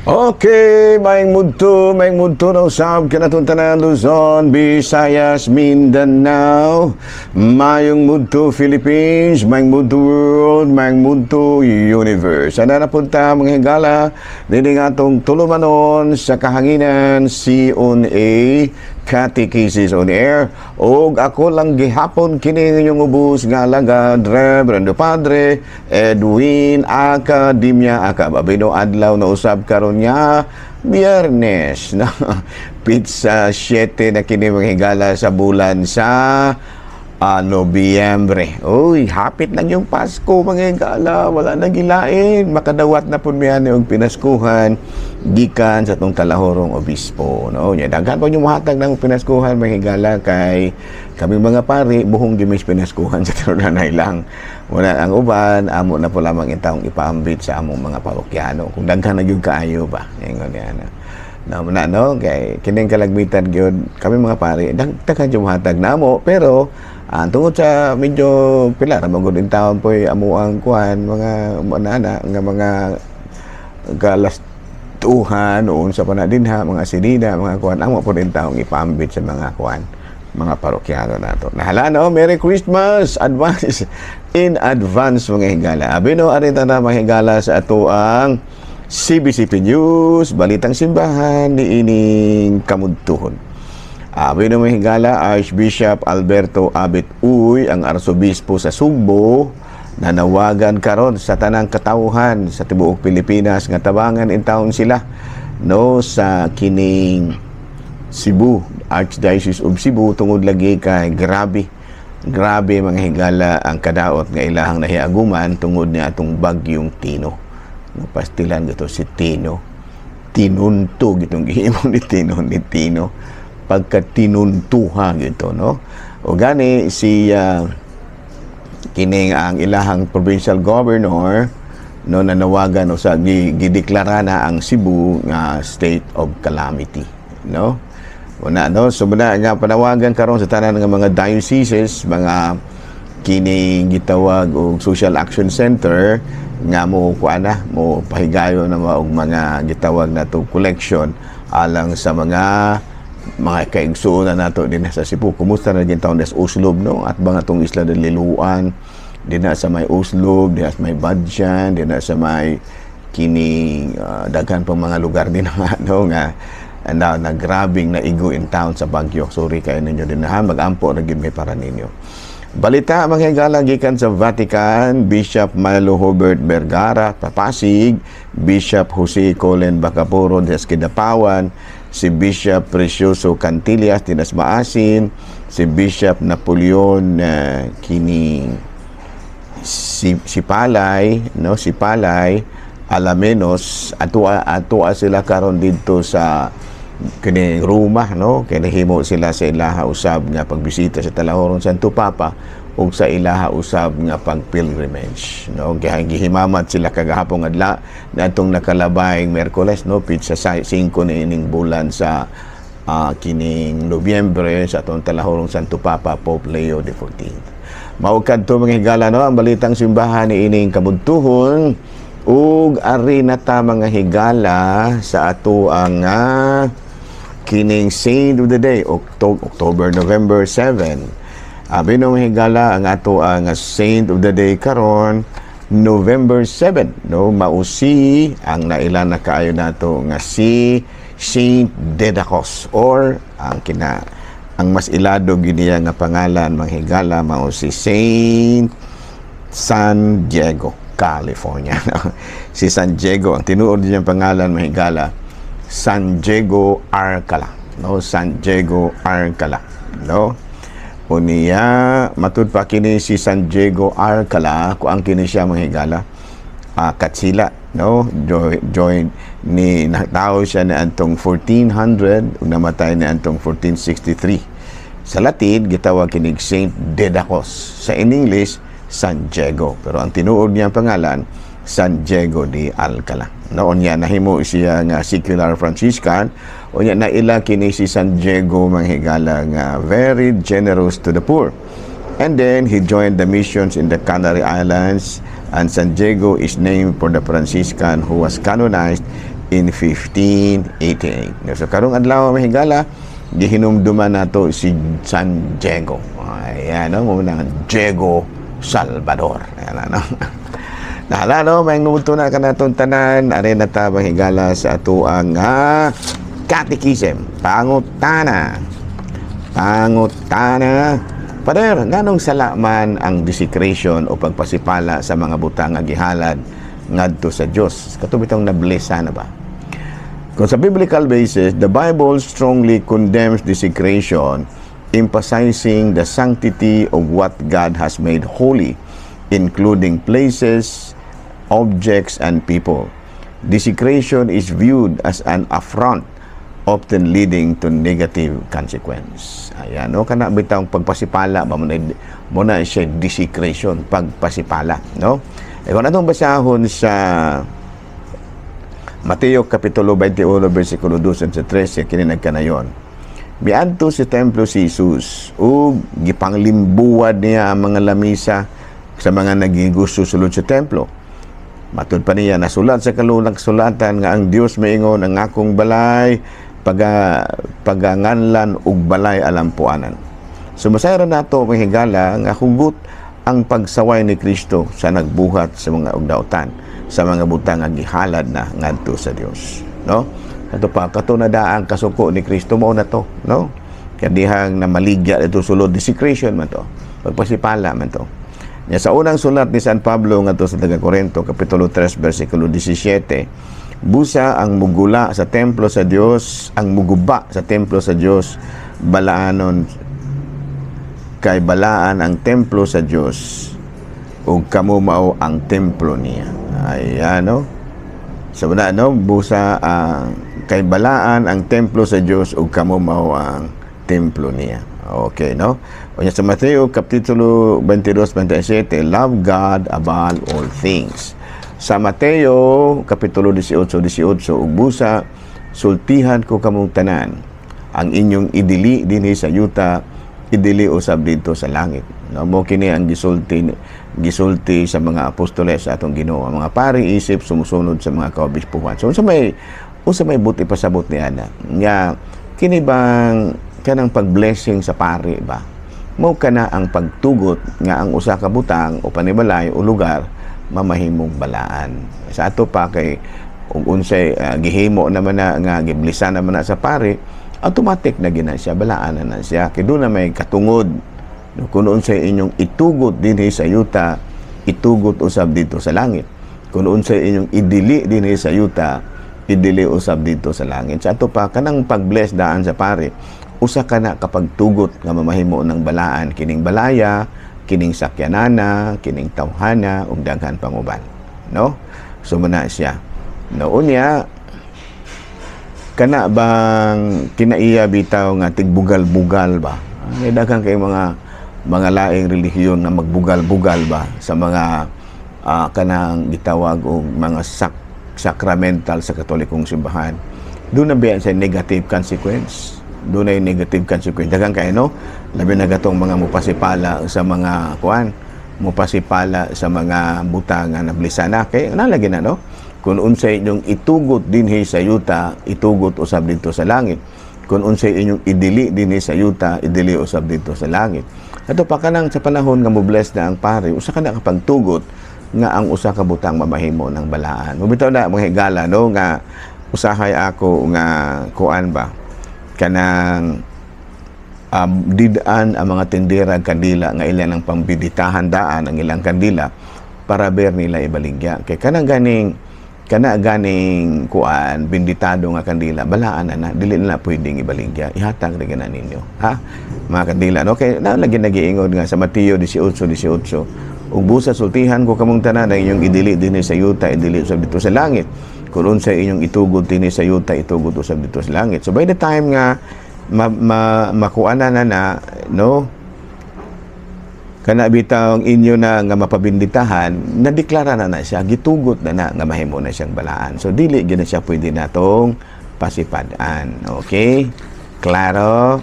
Okay, maing mudto na usab kinatuntanan Luzon, Visayas, Mindanao. Mayong mudto Philippines, maing mudto world, maing mudto universe. Ana na punta mga higala dili nga atong tulumanon sa kahanginan C.O.A. Catechesis on Air. Og ako lang gihapon kini inyong ubos nga alagad Reverendo Padre Edwin Academia Acababino adlaw na usab karon nga Biyernes na pizza 7 na kini mga higala sa bulan sa Nobyembre. Uy, hapit lang yung Pasko mga higala, wala na gilain, makadawat na pud miyan og pinaskuhan gikan sa tong Talahorong Obispo, no? Nya daghan pa yung mahatag ng pinaskuhan mga higala kay kami mga pari buhong gimis pinaskuhan sa tinulanay lang. Wala ang uban, amo na po lamang intawong ipaambit sa among mga parokyano kung daghan na gyud kaayo ba. Ingon yan. No, kay kining kalagmitan gyud kami mga pari daghan yung mahatag namo pero tungod sa medyo pila ra magud in taon poy amo ang kuan mga manana nga mga galastuhan noon sa panadinha mga sinina mga kuan amo po din taong ipambit sa mga kuan mga parokyano nato. Nahala no, Merry Christmas advance in advance mga higala. Abino arita na mga higala sa ato ang CBCP News, Balitang Simbahan ni ining kamudtuhon. Abino mga higala, Archbishop Alberto Abit Uy, ang Arsobispo sa Sugbo, nanawagan karon sa tanang katawhan sa tibuok Pilipinas nga tabangan in taon sila no sa kining Cebu, Archdiocese of Cebu tungod lagi kay grabe mga higala ang kadaot nga ilahang nahiaguman tungod ni atong bagyong Tino. Pastilan gito si Tino. Tinunto gitong gihimo ni Tino. Pagka tinuntuha gito, no? O gani si kining ang ilahang provincial governor no nanawagan o sa gideklara na ang Cebu nga state of calamity, no? Una no, so muna nga panawagan karon sa tanan nga mga dioceses, mga kining gitawag og Social Action Center nga mo kuana mo pahigayo na og mga gitawag nato collection alang sa mga kaigsuonan nato din sa Cebu. Kumusta na gin taon des Uslob no at mga tong isla del Liluan dinha sa may Uslob, dinha sa may Badjan, dinha sa may kining daghan pang mga lugar din nga no nga na grabing na igo in town sa Bagyo. Sorry kayo ninyo din na magampo na gid may para ninyo. Balita mga higala gikan sa Vatican, Bishop Milo Hobert Vergara Papasig, Bishop Jose Colin Bacapuro de Esquidapawan, si Bishop Precioso Cantillas Tinas Maasin, si Bishop Napoleon si Palay, no, si Palay Alamenos atua sila karon dito sa kini Roma, no, kay nahimo sila sa ilaha usab nga pagbisita sa Talahorong Santo Papa ug sa ilaha usab nga pagpilgrimage, no, kay gihimamat sila kagahapon adla natong nakalabayng Miyerkules, no, pitsa 5 ni ining bulan sa kining Nobyembre sa atong Talahorong Santo Papa Pope Leo XIV. Mao kadto mga higala no ang balitang simbahan ni ining kamudtuhon ug ari na ta mga higala sa ato ang kining Saint of the Day, October, November 7. Abino mga higala ang ato ang Saint of the Day karon November 7, no, mausi ang naila na kaayo nato nga si Saint Dedacos or ang mas ilado giniya nga pangalan mga higala mao si Saint San Diego, California. Si San Diego, ang tinuod niyang pangalan mga higala, San Diego Arcala, no, San Diego Arcala, no. Unya matud pa kini si San Diego Arcala ko ang kini siya mga higala katsila, no, join ni natao siya na antong 1400 ug namatay na antong 1463. Sa Latin gitawag kinig Saint Dedacos, sa in English San Diego, pero ang tinuod niyang pangalan San Diego de Alcala. Noon niya nahimo siya nga secular Franciscan o niya naila kini si San Diego mga higala nga very generous to the poor. And then he joined the missions in the Canary Islands, and San Diego is named for the Franciscan who was canonized in 1588. So karong adlaw mahigala gihinumduman nato si San Diego. Ayan, no, muna Diego Salvador. Ayan, no. Nahala, no, may numuto na ka natong tanan, are na ta mahigala sa ato ang catechism, pangutana. Pader, nganong salaman ang desecration o pagpasipala sa mga butang nga gihalad ngadto sa Dios? Katubitong nablesa na ba? Kung sa biblical basis, the Bible strongly condemns desecration, emphasizing the sanctity of what God has made holy, including places, objects, and people. Desecration is viewed as an affront, often leading to negative consequence. Ayan, no? Kana bitang pagpasipala, mo na siya desecration, pagpasipala, no? E kung atong basahon sa Mateo Kapitulo 21, versikulo 2 sa 13, kini nagkanayon. Miadto si templo si Jesus, ug gipanglimbuwad niya ang mga lamisa sa mga nagigusto sulod sa templo. Matud pa niya, nasulat sa kalulang sulatan nga ang Dios maingon ang akong balay, paganganlan ug balay alampuanan. Sumasayra nato mahigala nga hugot ang pagsaway ni Kristo sa nagbuhat sa mga ugdautan, sa mga butang nga gihalad na ngadto sa Dios, no? Ato pa katunadaan kasuko ni Kristo mao na to, no? Kadihang na maligya ito sulod desecration man to, pagpasipala man to. Nya sa unang sulat ni San Pablo ngadto sa Taga-Corinto Kapitulo 3 versikulo 17, busa ang mugula sa templo sa Dios, ang muguba sa templo sa Dios, balaanon kay balaan ang templo sa Dios ug kamo mao ang templo niya. Ayan, no? Sa una, no, busa kay balaan ang templo sa Dios ug kamo mao ang templo niya. Okay, no? O sa Mateo Kapitulo 22:27, love God above all things. Sa Mateo Kapitulo 18:18, ug busa sultihan ko kamong tanan, ang inyong idili dinhi sa yuta, idili usab dito sa langit. No, mo kini ang gisulti sa mga apostoles sa atong Ginoo. Ang mga pari isip sumusunod sa mga kaobispuhan. So unsa may buti pasabot ni ana nga kini bang kanang pag-blessing sa pari ba? Mao kana ang pagtugot nga ang usa ka butang o panibalay o lugar mamahimong balaan. Sa ato pa kay unsay gihimo naman na nga giblisan naman na sa pari, automatic na gina siya, balaan na siya. Kay doon na may katungod. Kung unsay inyong itugot dinhi sa yuta, itugot usab dito sa langit. Kung unsay inyong idili dinhi sa yuta, idili usab dito sa langit. Sa ato pa kanang pag-bless daan sa pari, usa ka na kapag tugot nga mamahimo ng balaan kining balaya, kining sakyanana, kining tawhana, ug daghan pang uban, no? So muna siya. Noon niya kana bang kinaiya bitaw nga tigbugal-bugal ba? May daghang kay mga laing relihiyon nga magbugal-bugal ba sa mga kanang gitawag og mga sacramental sa Katolikong simbahan. Doon na biyan sa negative consequence. Doon ay negative consequence. Daghang kay no, labi na gatong mga mupasipala sa mga kuan, mupasipala sa mga butang nga nablisan na kay nalagi na no. Kung unsay inyong itugot dinhi sa yuta, itugot usab dito sa langit. Kung unsay inyong idili dinhi sa yuta, idili usab dito sa langit. Ato pa kanang sa panahon nga mo-bless na ang pari, usa ka na kapagtugot nga ang usa ka butang mamahimo ng balaan. Mubitaw na mga higala no nga usahay ako nga kuan ba kanang didaan ang mga tindera kandila nga ilan ang pambiditahan daan ang ilang kandila para ber nila ibaligya. Kay kana ganing kuan binditado nga kandila balaan na dili na pwedeng ibaligya, ihatag rin na ninyo, ha, mga kandila, no? Kay lagi nagiingon nga sa Mateo 18:18, ug busa sultihan ko kamong tanan ang inyong idili dinhi sa yuta, idili usab dito sa langit. Kung unsay inyong itugod dinhi sa yuta, itugod usab dito sa langit. So by the time nga makuanan na no, kana bitaw ang inyo na nga mapabinditahan, nadeklara na siya, gitugot na nga mahimo na siyang balaan. So dili gyud na siya pwede natong pasipadaan. Okay? Klaro?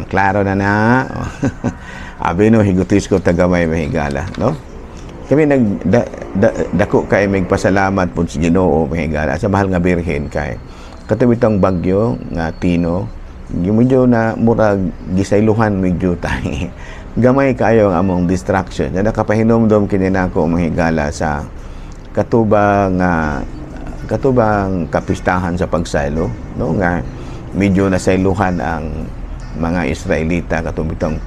Klaro na. Abi no, higutis ko tagamay mahigala, no? kami dako kay may pasalamat po sa Ginoo mga higala sa mahal nga birhen kay katubitang bagyo nga Tino medyo na murag gisayluhan medyo tayo gamay kayo ang among distraction na nakapahinomdom kini nako mga higala sa katubang kapistahan sa pagsaylo no nga medyo nasayluhan ang mga Israelita katubitang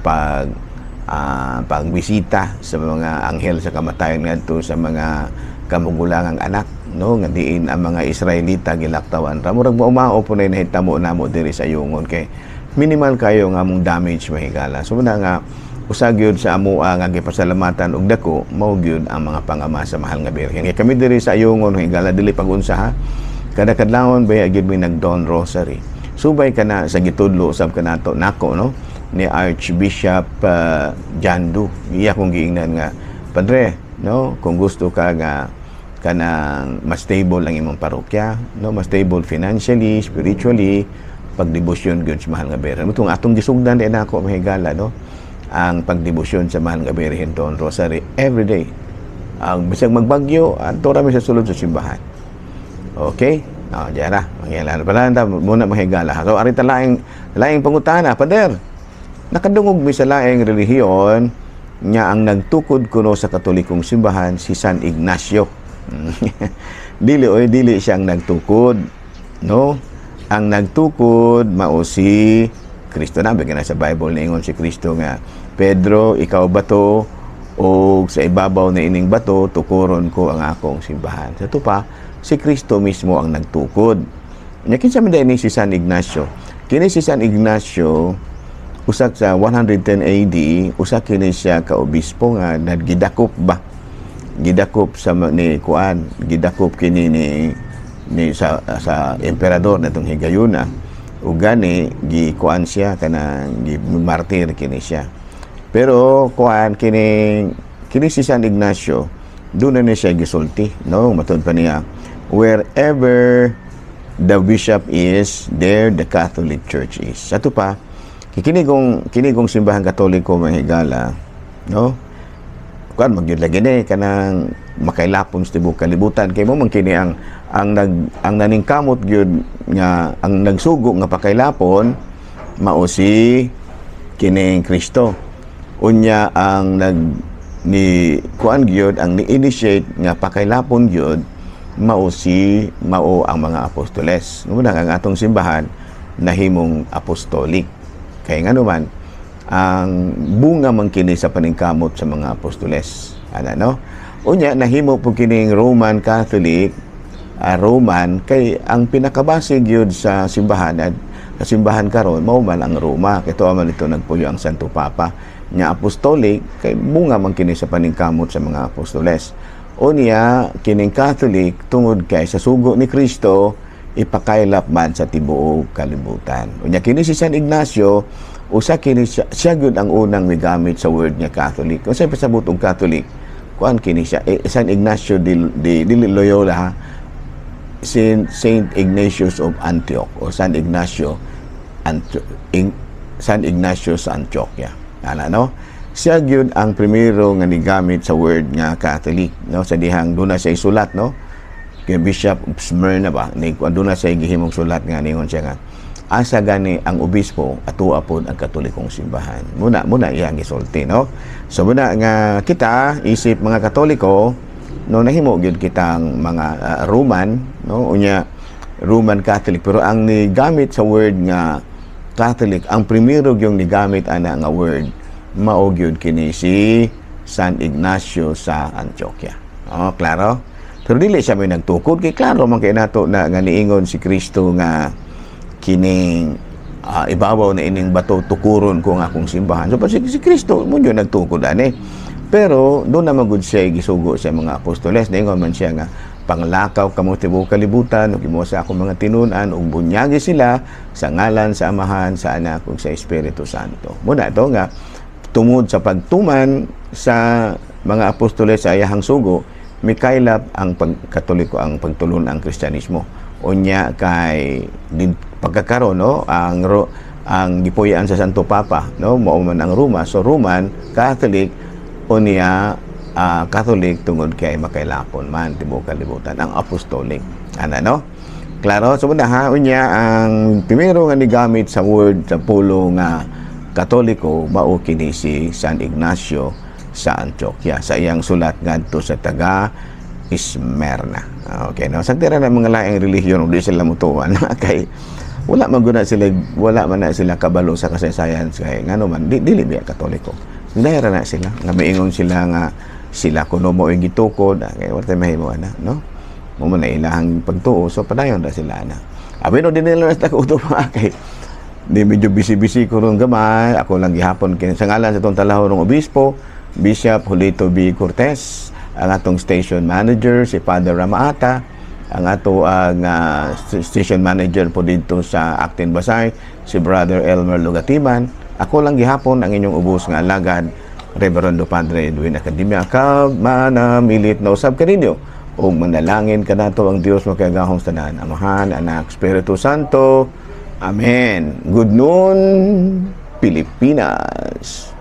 pagbisita sa mga anghel sa kamatayon ngadto sa mga kamugulangang anak no nga diin ang mga Israelita gilaktawan ra murag maumao po na nahitamo namo diri sa yungon kay minimal kayo nga among damage mahigala so na nga usag gyud sa amoa nga gipasalamatan og dako mao gyud ang mga pangama sa mahal nga birhen kay kami diri sa yungon mahigala dili pag-unsa ha kada kadlawon bay gyud mi nag-dawn rosary subay kana sa gitudlo usab kanato nako no ni Archbishop Jandu iya kong giingnan nga padre no kung gusto ka nga kanang mas stable ang imong parokya no mas stable financially spiritually pagdebosyon gyud sa mahal nga birhen mutong atong gisugdan din ako mahigala no ang pagdebosyon sa mahal nga birhen Dawn Rosary every day ang bisag magbagyo adto ra mi sa sulod sa simbahan okay diyan na mangyayala pala muna mahigala so arita laing pangutana pader nakadungog mi sa laing relihiyon nga ang nagtukod kuno sa Katolikong simbahan si San Ignacio dili siyang nagtukod no ang nagtukod mao si Kristo na bigyan na sa Bible ningon si Kristo nga Pedro ikaw bato o sa ibabaw na ining bato tukuron ko ang akong simbahan sa tupa si Kristo mismo ang nagtukod nya kinsa man ni si San Ignacio kini si San Ignacio usak sa 110 AD usak kini siya ka obispo nga nagidakop gidakop sa ni kuan gidakop kini ni sa emperador natong higayuna ug gani gikuan siya kana gimartir kini siya pero kuan kini si San Ignacio doon na siya gisulti no matud pa niya wherever the bishop is there the Catholic Church is ato pa kini kong simbahan Katoliko mahigala no kuan magyud lagi ni kanang makailapon sa tibuok kalibutan kay mo man kini ang naningkamot gyud nga ang nagsugo nga pakailapon mao si kining Kristo unya ang ni kuan gyud ang ni-initiate nga pakailapon gyud mao ang mga apostoles nguna ang atong simbahan nahimong apostolic kay ngano ang bunga man kini sa paningkamot sa mga apostoles no unya nahimo po kining Roman Catholic Roman kay ang pinakabase gyud sa simbahan at sa simbahan karon mao man ang Roma kay tuwa man ito nagpuyo ang Santo Papa nya apostolic kay bunga man kini sa paningkamot sa mga apostoles unya kining Catholic tungod kay sa sugo ni Kristo ipakailap man sa tibuok kalibutan unya kini si San Ignacio usa kini siya gyud ang unang migamit sa word nga Catholic kung sa pasabot og Catholic kuan kini siya San Ignacio de Loyola ha? Saint Ignatius of Antioch o San Ignacio sa Antioquia no siya gyud ang primero nga nigamit sa word nga Catholic no sa dihang duna siya isulat no kay Bishop of Smyrna ba ni duna siya gihimong sulat nga ningon siya nga asa gani ang obispo atua pod ang Katolikong simbahan muna iyang gisulti no so muna nga kita isip mga Katoliko no nahimo gyud kitang mga Roman no unya Roman Catholic pero ang nigamit sa word nga Catholic ang primero gyud nigamit ana nga word mao gyud kini si San Ignacio sa Antioquia klaro pero dili siya may nagtukod kay klaro man kay nato na nga niingon si Kristo nga kining ibabaw na ining bato tukuron ko nga akong simbahan so si Kristo mo yun nagtukod ani pero doon naman gud siya gisugo sa mga apostoles ningon man siya nga panglakaw kamo tibuok kalibutan ug imo sa akong mga tinun-an ug bunyagi sila sa ngalan sa Amahan sa Anak ug sa Espiritu Santo muna to nga tungod sa pagtuman sa mga apostoles sa iyahang sugo mikaylap ang pagkatoliko ang pagtulon ang Kristyanismo unya kay pagkakaroon no ang gipuyaan sa Santo Papa no mao man ang Roma so Roman Catholic unya Catholic tungod kay makailapon man tibuok kalibutan ang apostolic. Ano no? Klaro, so ha unya ang primero nga nigamit sa word sa pulo nga Katoliko mao kini si San Ignacio sa Antioquia sa iyang sulat ngadto sa taga Smyrna. Okay no, sa tira na mga laing relihiyon di sila mutuan kay wala man na sila kabalo sa kasaysayan kay ngano man dili biya Katoliko. Nilahira na sila nga miingon sila nga sila kuno mo yung gitukod kay wala mahimo ana no mo man ilahang pagtuo so padayon ra sila ana abi no din nila sa kuto pa kay di medyo busy ko ron gamay ako lang gihapon kini sa ngalan sa tong talahon ng obispo Bishop Julito B. Cortez ang atong station manager si Father Ramaata ang ato ang station manager po dito sa Actin Basay si Brother Elmer Lugatiman ako lang gihapon ang inyong ubos nga alagad Reverendo Padre Edwin Academia ka manamilit na usab kaninyo o manalangin ka nato ang Dios makagahong tanan Amahan, Anak, Espiritu Santo. Amen. Good noon, Pilipinas.